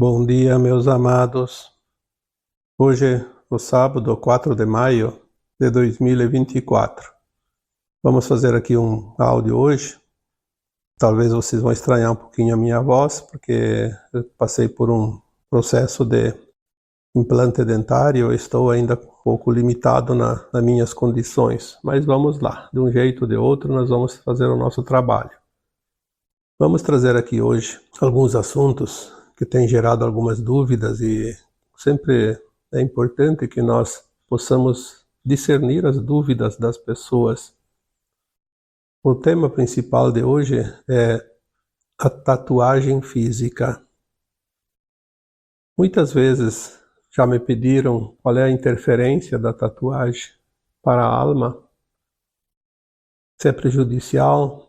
Bom dia, meus amados. Hoje é o sábado, 4 de maio de 2024. Vamos fazer aqui um áudio hoje. Talvez vocês vão estranhar um pouquinho a minha voz, porque eu passei por um processo de implante dentário. Eu estou ainda um pouco limitado nas minhas condições. Mas vamos lá, de um jeito ou de outro, nós vamos fazer o nosso trabalho. Vamos trazer aqui hoje alguns assuntos que têm gerado algumas dúvidas e sempre é importante que nós possamos discernir as dúvidas das pessoas. O tema principal de hoje é a tatuagem física. Muitas vezes já me pediram qual é a interferência da tatuagem para a alma, se é prejudicial,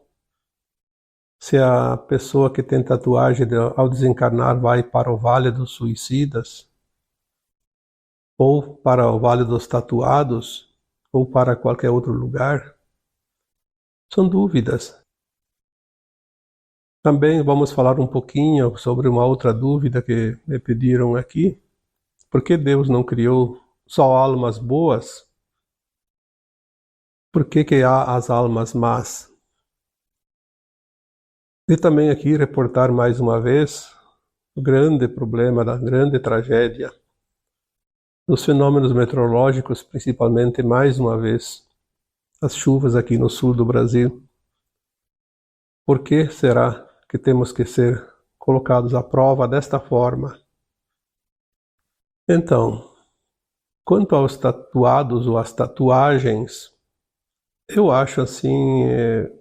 se a pessoa que tem tatuagem ao desencarnar vai para o Vale dos Suicidas, ou para o Vale dos Tatuados, ou para qualquer outro lugar. São dúvidas. Também vamos falar um pouquinho sobre uma outra dúvida que me pediram aqui. Por que Deus não criou só almas boas? Por que há as almas más? E também aqui reportar mais uma vez o grande problema, da grande tragédia dos fenômenos meteorológicos, principalmente, mais uma vez, as chuvas aqui no sul do Brasil. Por que será que temos que ser colocados à prova desta forma? Então, quanto aos tatuados ou às tatuagens, eu acho assim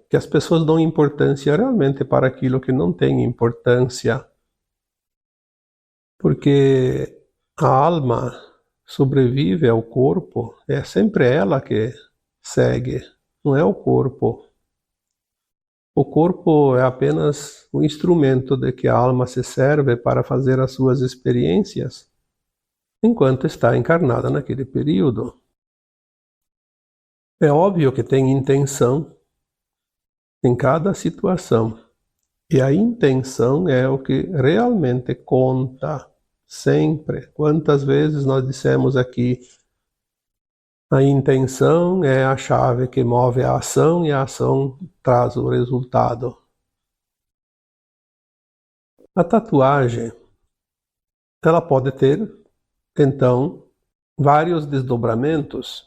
que as pessoas dão importância realmente para aquilo que não tem importância, porque a alma sobrevive ao corpo, é sempre ela que segue, não é o corpo. O corpo é apenas um instrumento de que a alma se serve para fazer as suas experiências enquanto está encarnada naquele período. É óbvio que tem intenção em cada situação, e a intenção é o que realmente conta, sempre. Quantas vezes nós dissemos aqui, a intenção é a chave que move a ação e a ação traz o resultado. A tatuagem, ela pode ter, então, vários desdobramentos.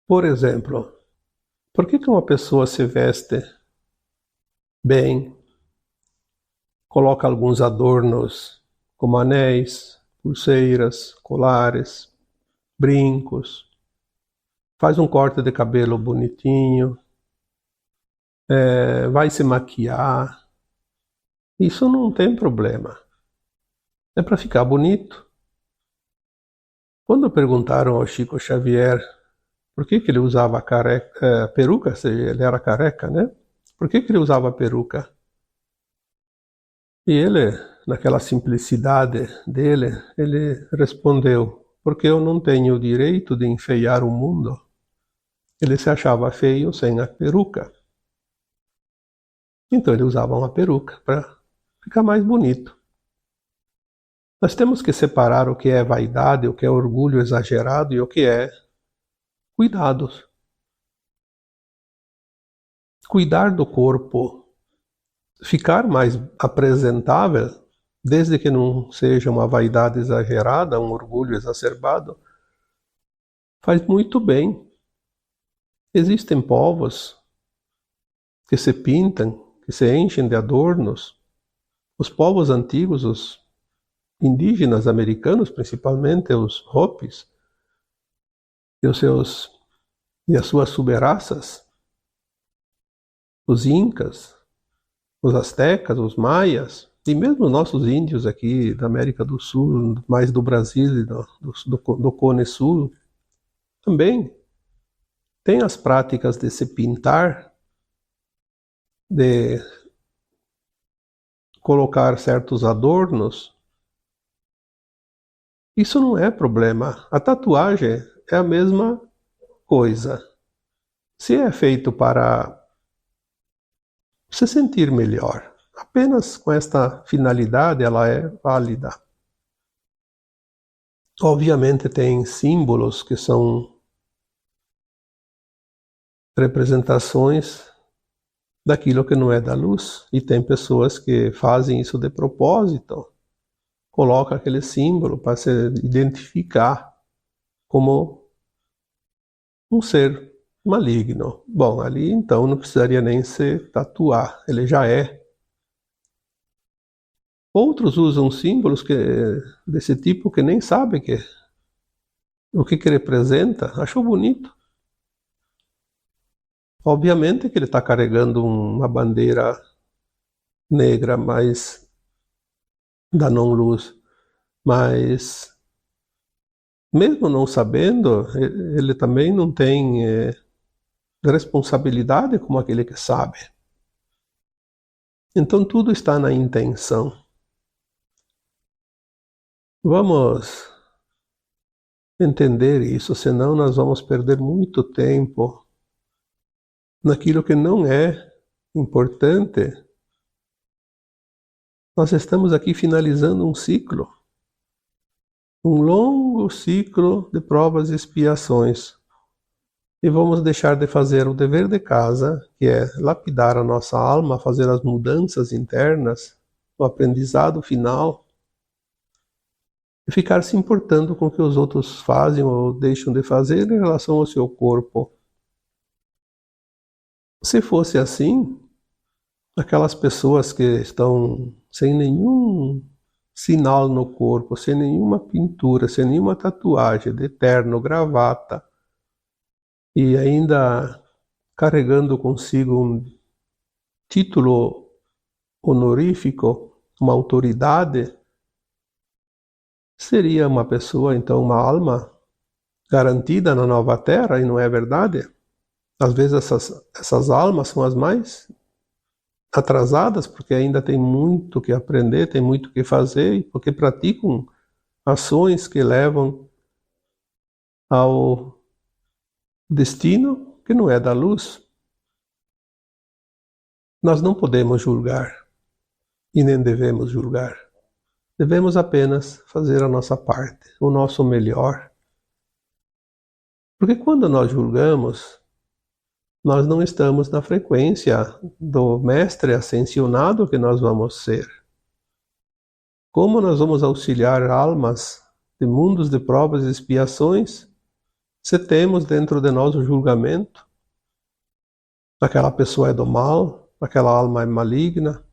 Por exemplo, por que uma pessoa se veste bem, coloca alguns adornos como anéis, pulseiras, colares, brincos, faz um corte de cabelo bonitinho, vai se maquiar? Isso não tem problema. É para ficar bonito. Quando perguntaram ao Chico Xavier por que ele usava peruca, se ele era careca, né? Por que ele usava peruca? E ele, naquela simplicidade dele, ele respondeu: porque eu não tenho o direito de enfeiar o mundo. Ele se achava feio sem a peruca. Então ele usava uma peruca para ficar mais bonito. Nós temos que separar o que é vaidade, o que é orgulho exagerado e o que é cuidado. Cuidar do corpo, ficar mais apresentável, desde que não seja uma vaidade exagerada, um orgulho exacerbado, faz muito bem. Existem povos que se pintam, que se enchem de adornos. Os povos antigos, os indígenas americanos, principalmente os Hopis, e as suas subraças, os Incas, os Astecas, os Maias, e mesmo os nossos índios aqui da América do Sul, mais do Brasil e do Cone Sul, também tem as práticas de se pintar, de colocar certos adornos. Isso não é problema. A tatuagem é a mesma coisa. Se é feito para se sentir melhor, apenas com esta finalidade ela é válida. Obviamente tem símbolos que são representações daquilo que não é da luz, e tem pessoas que fazem isso de propósito, coloca aquele símbolo para se identificar como um ser maligno. Bom, ali então não precisaria nem se tatuar, ele já é. Outros usam símbolos desse tipo que nem sabem o que representa, achou bonito. Obviamente que ele está carregando uma bandeira negra, mas da não-luz, mas mesmo não sabendo, ele também não tem responsabilidade como aquele que sabe. Então tudo está na intenção. Vamos entender isso, senão nós vamos perder muito tempo naquilo que não é importante. Nós estamos aqui finalizando um ciclo, um longo ciclo de provas e expiações. E vamos deixar de fazer o dever de casa, que é lapidar a nossa alma, fazer as mudanças internas, o aprendizado final, e ficar se importando com o que os outros fazem ou deixam de fazer em relação ao seu corpo. Se fosse assim, aquelas pessoas que estão sem nenhum sinal no corpo, sem nenhuma pintura, sem nenhuma tatuagem, de terno, gravata, e ainda carregando consigo um título honorífico, uma autoridade, seria uma pessoa, então, uma alma garantida na nova terra, e não é verdade? Às vezes essas almas são as mais atrasadas, porque ainda tem muito que aprender, tem muito que fazer, e porque praticam ações que levam ao destino que não é da luz. Nós não podemos julgar, e nem devemos julgar. Devemos apenas fazer a nossa parte, o nosso melhor. Porque quando nós julgamos, nós não estamos na frequência do mestre ascensionado que nós vamos ser. Como nós vamos auxiliar almas de mundos de provas e expiações se temos dentro de nós o julgamento? Aquela pessoa é do mal, aquela alma é maligna.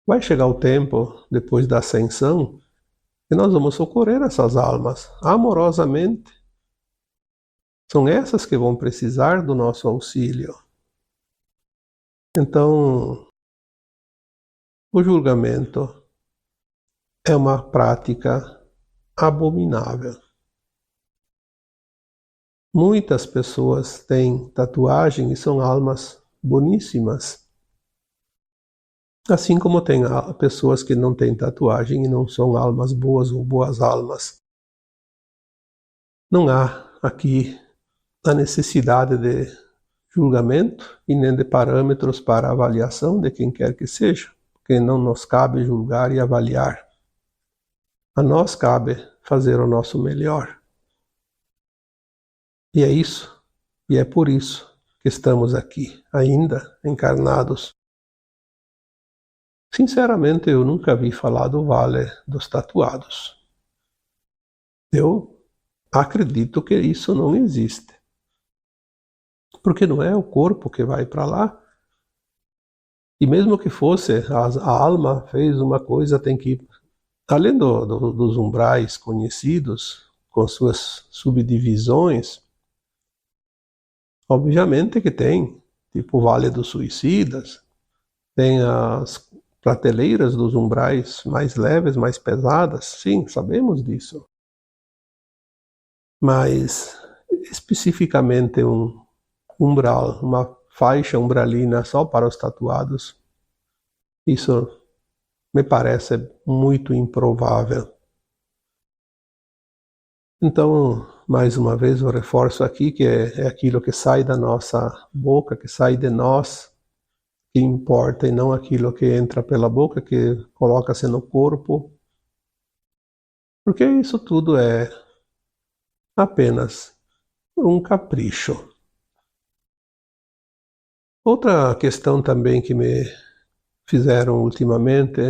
Vai chegar o tempo, depois da ascensão, que nós vamos socorrer essas almas amorosamente. São essas que vão precisar do nosso auxílio. Então, o julgamento é uma prática abominável. Muitas pessoas têm tatuagem e são almas boníssimas. Assim como tem pessoas que não têm tatuagem e não são almas boas ou boas almas. Não há aqui a necessidade de julgamento e nem de parâmetros para avaliação de quem quer que seja, porque não nos cabe julgar e avaliar. A nós cabe fazer o nosso melhor. E é isso, e é por isso que estamos aqui, ainda encarnados. Sinceramente, eu nunca vi falar do Vale dos Tatuados. Eu acredito que isso não existe. Porque não é o corpo que vai para lá. E mesmo que fosse, a alma fez uma coisa, tem que ir, além dos umbrais conhecidos, com suas subdivisões, obviamente que tem, tipo o Vale dos Suicidas, tem as prateleiras dos umbrais mais leves, mais pesadas, sim, sabemos disso. Mas, especificamente um umbral, uma faixa umbralina só para os tatuados, isso me parece muito improvável. Então, mais uma vez, eu reforço aqui que é aquilo que sai da nossa boca, que sai de nós, que importa e não aquilo que entra pela boca, que coloca-se no corpo, porque isso tudo é apenas um capricho. Outra questão também que me fizeram ultimamente,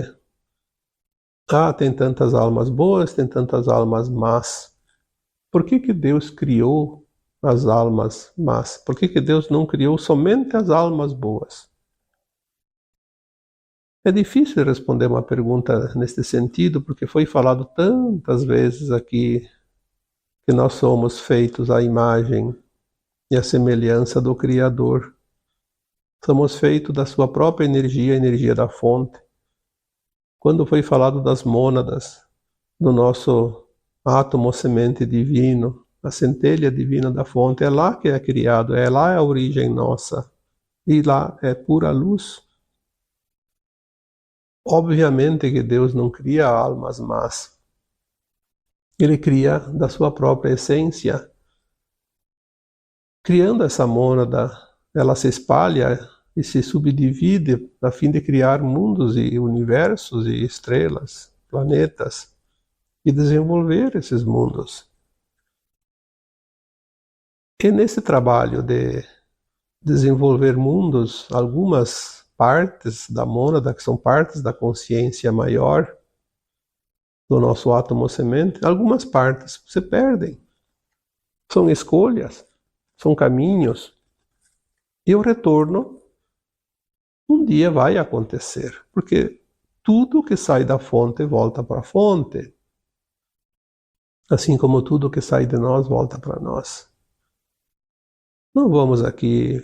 tem tantas almas boas, tem tantas almas más. Por que Deus criou as almas más? Por que Deus não criou somente as almas boas? É difícil responder uma pergunta neste sentido, porque foi falado tantas vezes aqui que nós somos feitos à imagem e à semelhança do Criador. Somos feitos da sua própria energia, a energia da fonte. Quando foi falado das mônadas, do nosso átomo semente divino, a centelha divina da fonte, é lá que é criado, é lá a origem nossa, e lá é pura luz. Obviamente que Deus não cria almas más, Ele cria da sua própria essência. Criando essa mônada, ela se espalha e se subdivide a fim de criar mundos e universos e estrelas, planetas, e desenvolver esses mundos. E nesse trabalho de desenvolver mundos, algumas partes da mônada, que são partes da consciência maior do nosso átomo semente, algumas partes se perdem. São escolhas, são caminhos. E o retorno um dia vai acontecer, porque tudo que sai da fonte volta para a fonte. Assim como tudo que sai de nós volta para nós. Não vamos aqui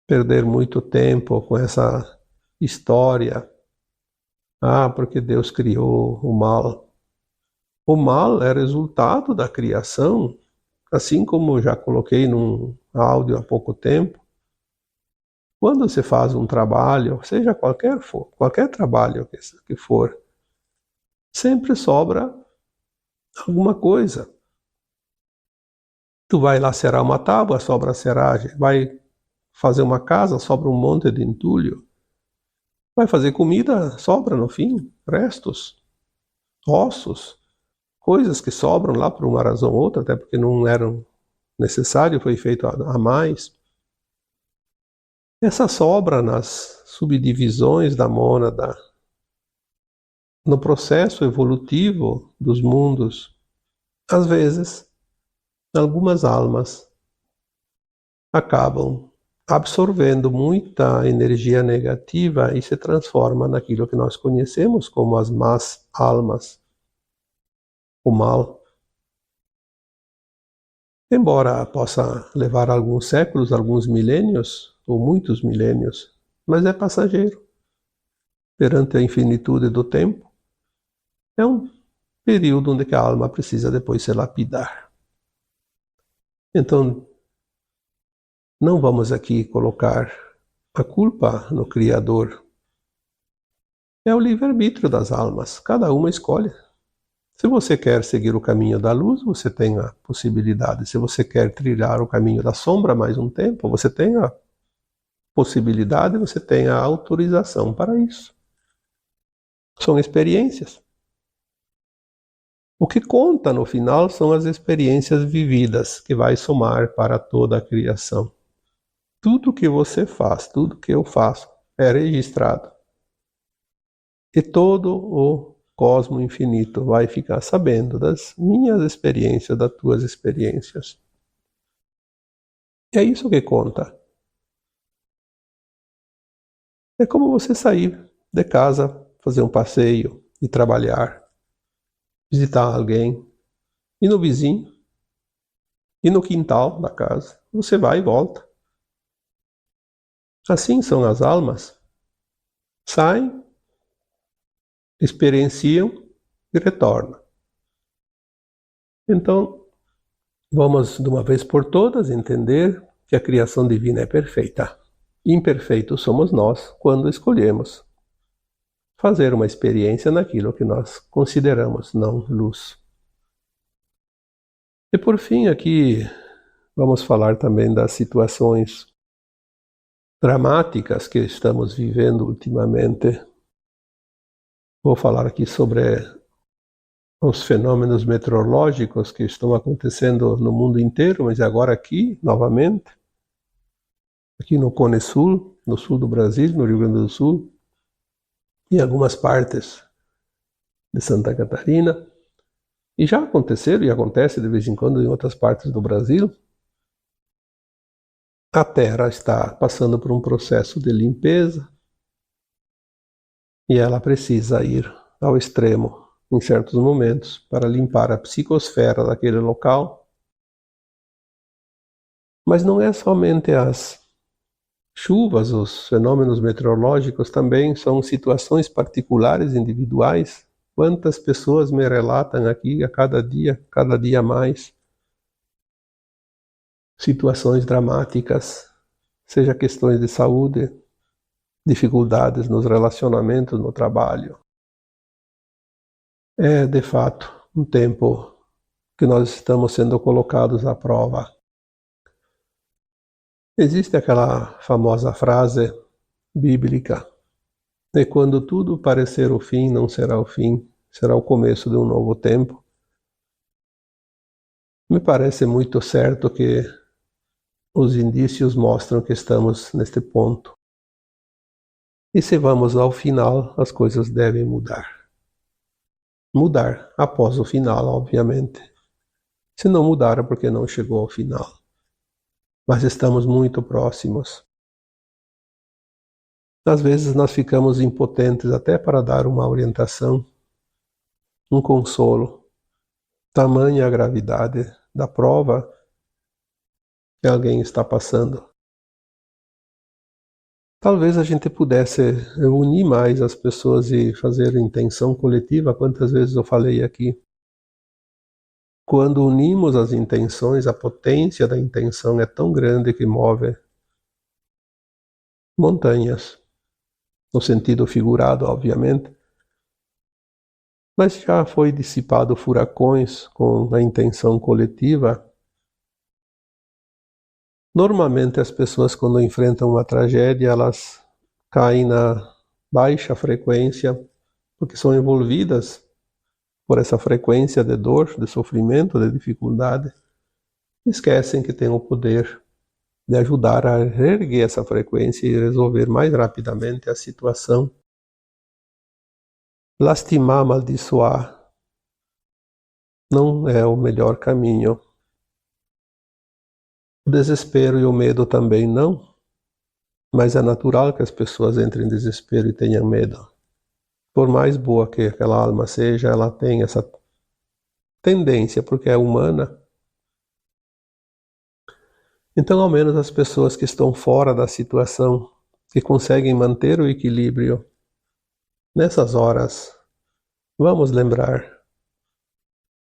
perder muito tempo com essa história. Porque Deus criou o mal. O mal é resultado da criação, assim como já coloquei num áudio há pouco tempo. Quando você faz um trabalho, seja qualquer trabalho que for, sempre sobra alguma coisa. Tu vai lacerar uma tábua, sobra seragem. Vai fazer uma casa, sobra um monte de entulho. Vai fazer comida, sobra no fim, restos, ossos, coisas que sobram lá por uma razão ou outra, até porque não eram necessário, foi feito a mais. Essa sobra nas subdivisões da mônada, no processo evolutivo dos mundos, às vezes, algumas almas acabam absorvendo muita energia negativa e se transforma naquilo que nós conhecemos como as más almas, o mal. Embora possa levar alguns séculos, alguns milênios, ou muitos milênios, mas é passageiro. Perante a infinitude do tempo, é um período onde a alma precisa depois se lapidar. Então, não vamos aqui colocar a culpa no Criador. É o livre-arbítrio das almas, cada uma escolhe. Se você quer seguir o caminho da luz, você tem a possibilidade. Se você quer trilhar o caminho da sombra mais um tempo, você tem a possibilidade, você tem a autorização para isso. São experiências. O que conta no final são as experiências vividas, que vai somar para toda a criação. Tudo que você faz, tudo que eu faço, é registrado. E todo o cosmo infinito vai ficar sabendo das minhas experiências, das tuas experiências. É isso que conta. É como você sair de casa, fazer um passeio, e trabalhar, visitar alguém, e no vizinho, e no quintal da casa. Você vai e volta. Assim são as almas. Saem, experienciam e retornam. Então, vamos de uma vez por todas entender que a criação divina é perfeita. Imperfeitos somos nós quando escolhemos fazer uma experiência naquilo que nós consideramos não luz. E por fim aqui vamos falar também das situações dramáticas que estamos vivendo ultimamente. Vou falar aqui sobre os fenômenos meteorológicos que estão acontecendo no mundo inteiro, mas agora aqui, novamente, aqui no Cone Sul, no sul do Brasil, no Rio Grande do Sul, e em algumas partes de Santa Catarina. E já aconteceram e acontece de vez em quando em outras partes do Brasil. A Terra está passando por um processo de limpeza e ela precisa ir ao extremo em certos momentos para limpar a psicosfera daquele local. Mas não é somente as chuvas, os fenômenos meteorológicos, também são situações particulares, individuais. Quantas pessoas me relatam aqui a cada dia mais, situações dramáticas, seja questões de saúde, dificuldades nos relacionamentos, no trabalho. É, de fato, um tempo que nós estamos sendo colocados à prova. Existe aquela famosa frase bíblica: e quando tudo parecer o fim, não será o fim, será o começo de um novo tempo. Me parece muito certo que os indícios mostram que estamos neste ponto. E se vamos ao final, as coisas devem mudar. Mudar após o final, obviamente. Se não mudar é porque não chegou ao final. Mas estamos muito próximos. Às vezes nós ficamos impotentes até para dar uma orientação, um consolo. Tamanha a gravidade da prova que alguém está passando. Talvez a gente pudesse unir mais as pessoas e fazer intenção coletiva. Quantas vezes eu falei aqui? Quando unimos as intenções, a potência da intenção é tão grande que move montanhas, no sentido figurado, obviamente. Mas já foi dissipado furacões com a intenção coletiva. Normalmente as pessoas, quando enfrentam uma tragédia, elas caem na baixa frequência, porque são envolvidas por essa frequência de dor, de sofrimento, de dificuldade. Esquecem que têm o poder de ajudar a reerguer essa frequência e resolver mais rapidamente a situação. Lastimar, amaldiçoar não é o melhor caminho. O desespero e o medo também não, mas é natural que as pessoas entrem em desespero e tenham medo. Por mais boa que aquela alma seja, ela tem essa tendência, porque é humana. Então, ao menos as pessoas que estão fora da situação, que conseguem manter o equilíbrio, nessas horas, vamos lembrar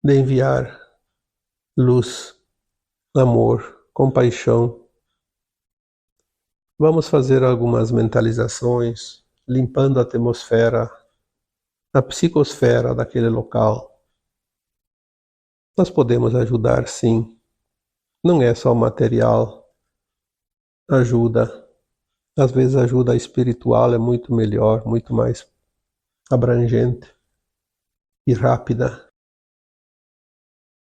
de enviar luz, amor, compaixão. Vamos fazer algumas mentalizações, limpando a atmosfera, a psicosfera daquele local. Nós podemos ajudar, sim. Não é só material. Ajuda. Às vezes a ajuda espiritual é muito melhor, muito mais abrangente e rápida.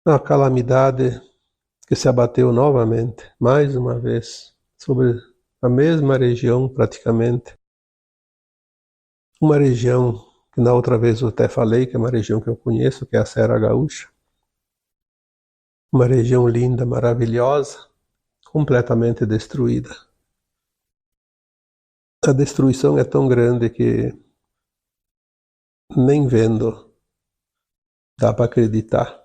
A calamidade que se abateu novamente, mais uma vez, sobre a mesma região praticamente. Uma região que na outra vez eu até falei, que é uma região que eu conheço, que é a Serra Gaúcha. Uma região linda, maravilhosa, completamente destruída. A destruição é tão grande que nem vendo dá para acreditar.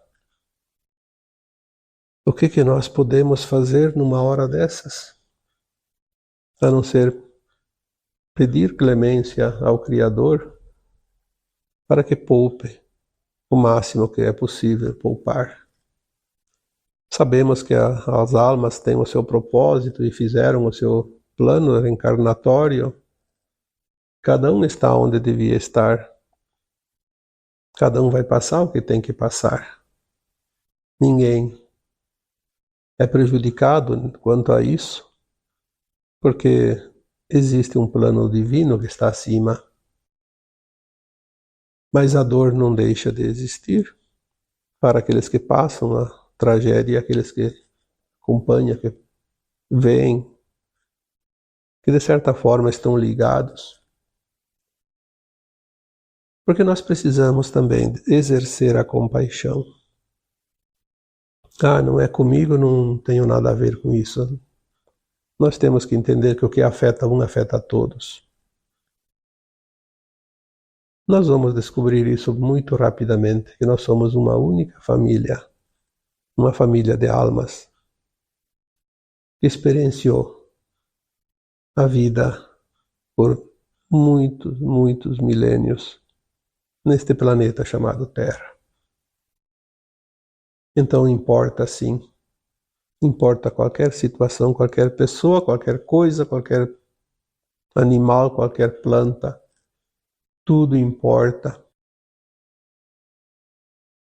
O que nós podemos fazer numa hora dessas? A não ser pedir clemência ao Criador para que poupe o máximo que é possível poupar. Sabemos que as almas têm o seu propósito e fizeram o seu plano reencarnatório. Cada um está onde devia estar. Cada um vai passar o que tem que passar. Ninguém é prejudicado quanto a isso, porque existe um plano divino que está acima, mas a dor não deixa de existir para aqueles que passam a tragédia e aqueles que acompanham, que veem, que de certa forma estão ligados. Porque nós precisamos também exercer a compaixão. Não é comigo, não tenho nada a ver com isso. Nós temos que entender que o que afeta um afeta a todos. Nós vamos descobrir isso muito rapidamente, que nós somos uma única família, uma família de almas, que experienciou a vida por muitos, muitos milênios neste planeta chamado Terra. Então importa sim, importa qualquer situação, qualquer pessoa, qualquer coisa, qualquer animal, qualquer planta, tudo importa.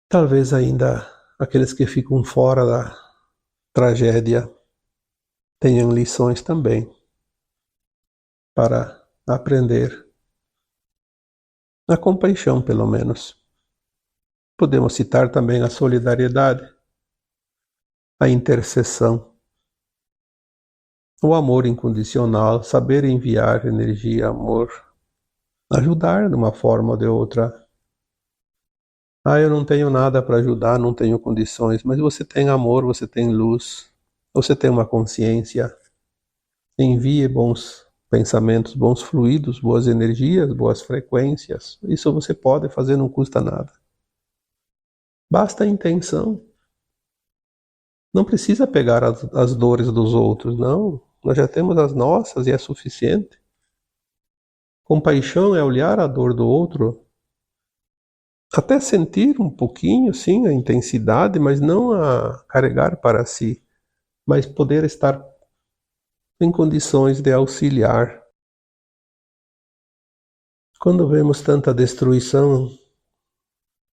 Talvez ainda aqueles que ficam fora da tragédia tenham lições também para aprender. A compaixão, pelo menos. Podemos citar também a solidariedade, a intercessão, o amor incondicional, saber enviar energia, amor, ajudar de uma forma ou de outra. Eu não tenho nada para ajudar, não tenho condições, mas você tem amor, você tem luz, você tem uma consciência. Envie bons pensamentos, bons fluidos, boas energias, boas frequências. Isso você pode fazer, não custa nada. Basta a intenção. Não precisa pegar as dores dos outros, não. Nós já temos as nossas e é suficiente. Compaixão é olhar a dor do outro, até sentir um pouquinho, sim, a intensidade, mas não a carregar para si, mas poder estar em condições de auxiliar. Quando vemos tanta destruição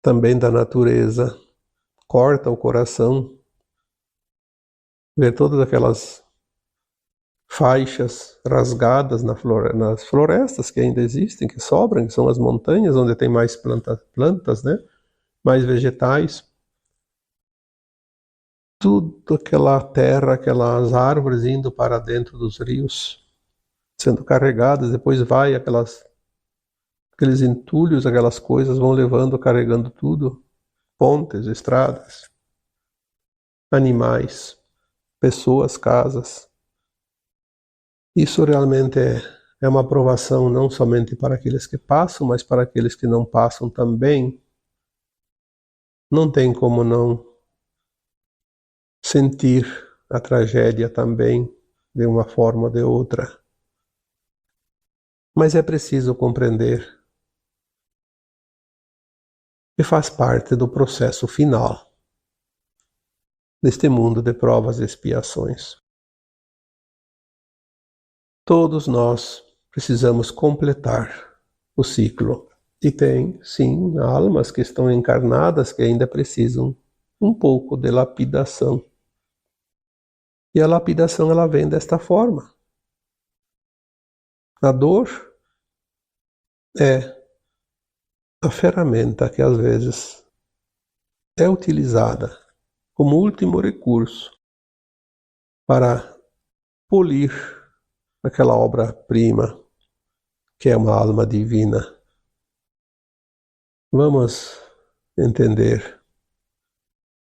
também da natureza, corta o coração ver todas aquelas faixas rasgadas nas florestas que ainda existem, que sobram, que são as montanhas onde tem mais plantas, né? Mais vegetais. Tudo aquela terra, aquelas árvores indo para dentro dos rios, sendo carregadas, depois vai aqueles entulhos, aquelas coisas vão levando, carregando tudo, pontes, estradas, animais, pessoas, casas. Isso realmente é uma provação não somente para aqueles que passam, mas para aqueles que não passam também. Não tem como não sentir a tragédia também, de uma forma ou de outra. Mas é preciso compreender que faz parte do processo final deste mundo de provas e expiações. Todos nós precisamos completar o ciclo. E tem, sim, almas que estão encarnadas que ainda precisam um pouco de lapidação. E a lapidação ela vem desta forma. A dor é a ferramenta que às vezes é utilizada como último recurso para polir aquela obra-prima que é uma alma divina. Vamos entender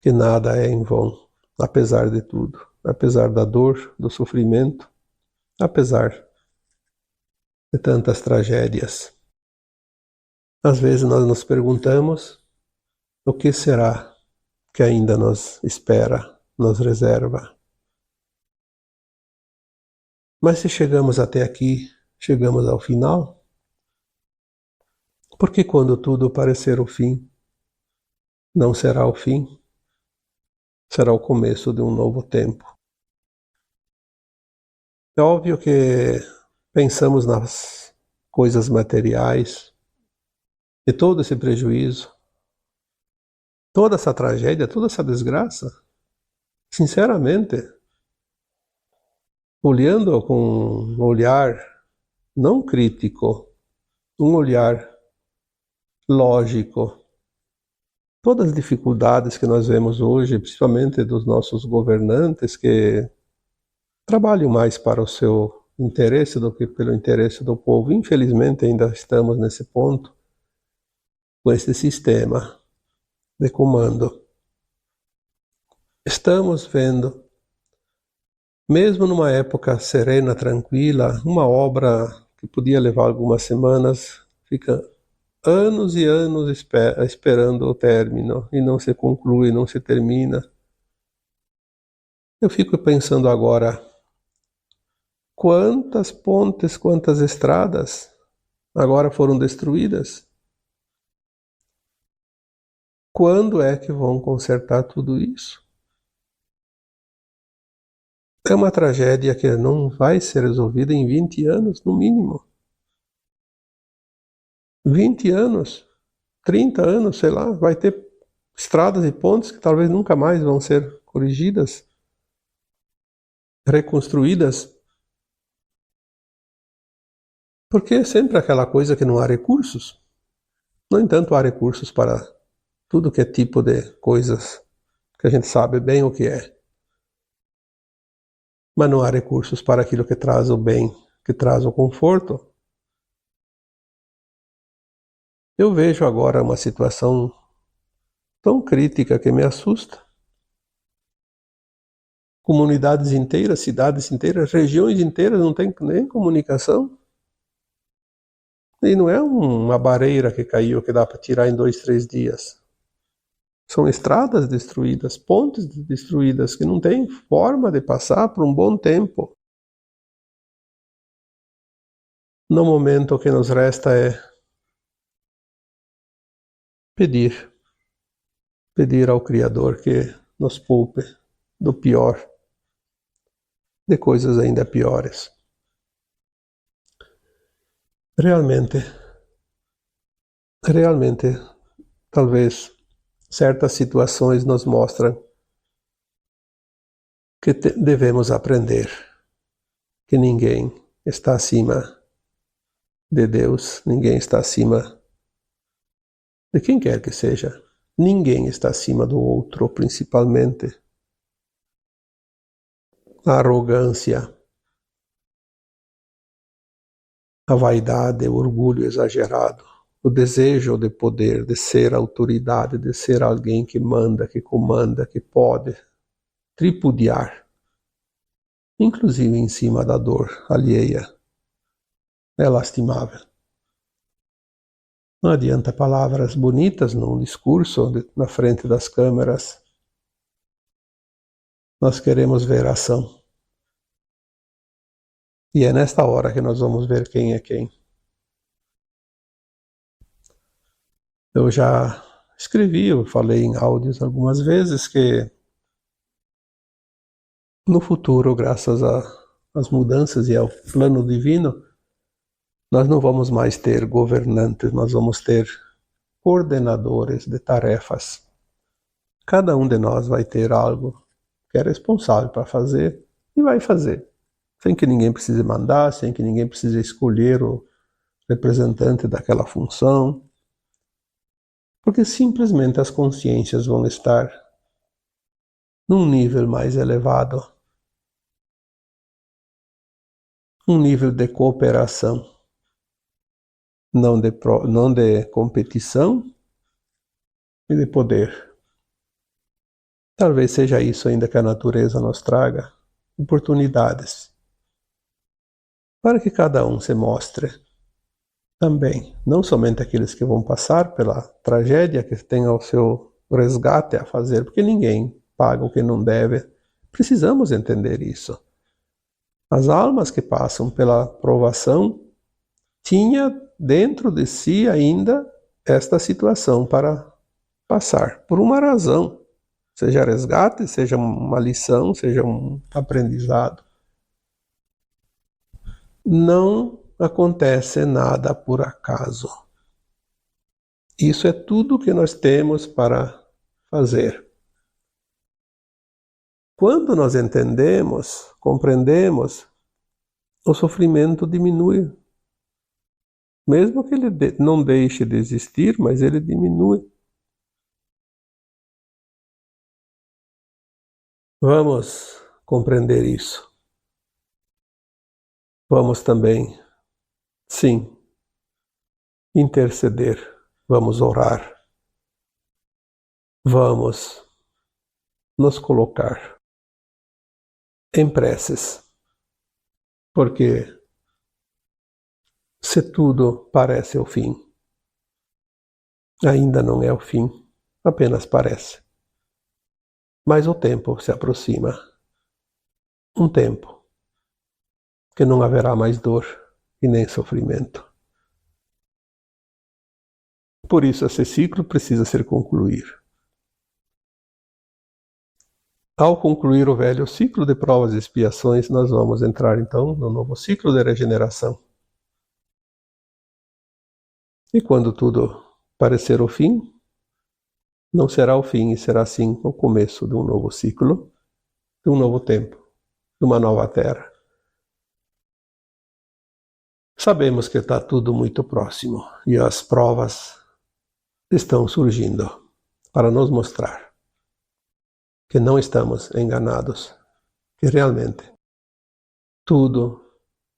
que nada é em vão, apesar de tudo, apesar da dor, do sofrimento, apesar de tantas tragédias. Às vezes nós nos perguntamos o que será que ainda nos espera, nos reserva. Mas se chegamos até aqui, chegamos ao final, porque quando tudo parecer o fim, não será o fim, será o começo de um novo tempo. É óbvio que pensamos nas coisas materiais e todo esse prejuízo, toda essa tragédia, toda essa desgraça, sinceramente, olhando com um olhar não crítico, um olhar lógico. Todas as dificuldades que nós vemos hoje, principalmente dos nossos governantes, que trabalham mais para o seu interesse do que pelo interesse do povo. Infelizmente, ainda estamos nesse ponto, com esse sistema de comando. Estamos vendo, mesmo numa época serena, tranquila, uma obra que podia levar algumas semanas, fica anos e anos esperando o término, e não se conclui, não se termina. Eu fico pensando agora, quantas pontes, quantas estradas agora foram destruídas? Quando é que vão consertar tudo isso? É uma tragédia que não vai ser resolvida em 20 anos, no mínimo. 20 anos, 30 anos, sei lá, vai ter estradas e pontes que talvez nunca mais vão ser corrigidas, reconstruídas. Porque é sempre aquela coisa que não há recursos. No entanto, há recursos para tudo que é tipo de coisas que a gente sabe bem o que é. Mas não há recursos para aquilo que traz o bem, que traz o conforto. Eu vejo agora uma situação tão crítica que me assusta. Comunidades inteiras, cidades inteiras, regiões inteiras não têm nem comunicação. E não é uma barreira que caiu que dá para tirar em 2, 3 dias. São estradas destruídas, pontes destruídas, que não tem forma de passar por um bom tempo. No momento, o que nos resta é pedir ao Criador que nos poupe do pior, de coisas ainda piores. Realmente, talvez certas situações nos mostram que devemos aprender que ninguém está acima de Deus, ninguém está acima de quem quer que seja. Ninguém está acima do outro, principalmente. A arrogância, a vaidade, o orgulho exagerado, o desejo de poder, de ser autoridade, de ser alguém que manda, que comanda, que pode tripudiar, inclusive em cima da dor alheia, é lastimável. Não adianta palavras bonitas num discurso na frente das câmeras. Nós queremos ver ação. E é nesta hora que nós vamos ver quem é quem. Eu já escrevi, eu falei em áudios algumas vezes que no futuro, graças às mudanças e ao plano divino, nós não vamos mais ter governantes, nós vamos ter coordenadores de tarefas. Cada um de nós vai ter algo que é responsável para fazer e vai fazer, sem que ninguém precise mandar, sem que ninguém precise escolher o representante daquela função, porque simplesmente as consciências vão estar num nível mais elevado, um nível de cooperação, não de competição e de poder. Talvez seja isso ainda que a natureza nos traga, oportunidades, para que cada um se mostre também, não somente aqueles que vão passar pela tragédia, que tenham o seu resgate a fazer, porque ninguém paga o que não deve. Precisamos entender isso. As almas que passam pela provação tinha dentro de si ainda esta situação para passar, por uma razão, seja resgate, seja uma lição, seja um aprendizado. Não acontece nada por acaso. Isso é tudo que nós temos para fazer. Quando nós entendemos, compreendemos, o sofrimento diminui. Mesmo que ele não deixe de existir, mas ele diminui. Vamos compreender isso. Vamos também, sim, interceder. Vamos orar. Vamos nos colocar em preces. Porque se tudo parece o fim, ainda não é o fim, apenas parece. Mas o tempo se aproxima. Um tempo que não haverá mais dor e nem sofrimento. Por isso, esse ciclo precisa ser concluído. Ao concluir o velho ciclo de provas e expiações, nós vamos entrar então no novo ciclo de regeneração. E quando tudo parecer o fim, não será o fim, e será sim o começo de um novo ciclo, de um novo tempo, de uma nova terra. Sabemos que está tudo muito próximo e as provas estão surgindo para nos mostrar que não estamos enganados, que realmente tudo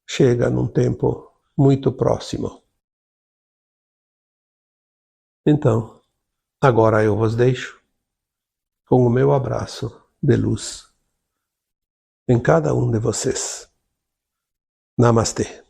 chega num tempo muito próximo. Então, agora eu vos deixo com o meu abraço de luz em cada um de vocês. Namastê.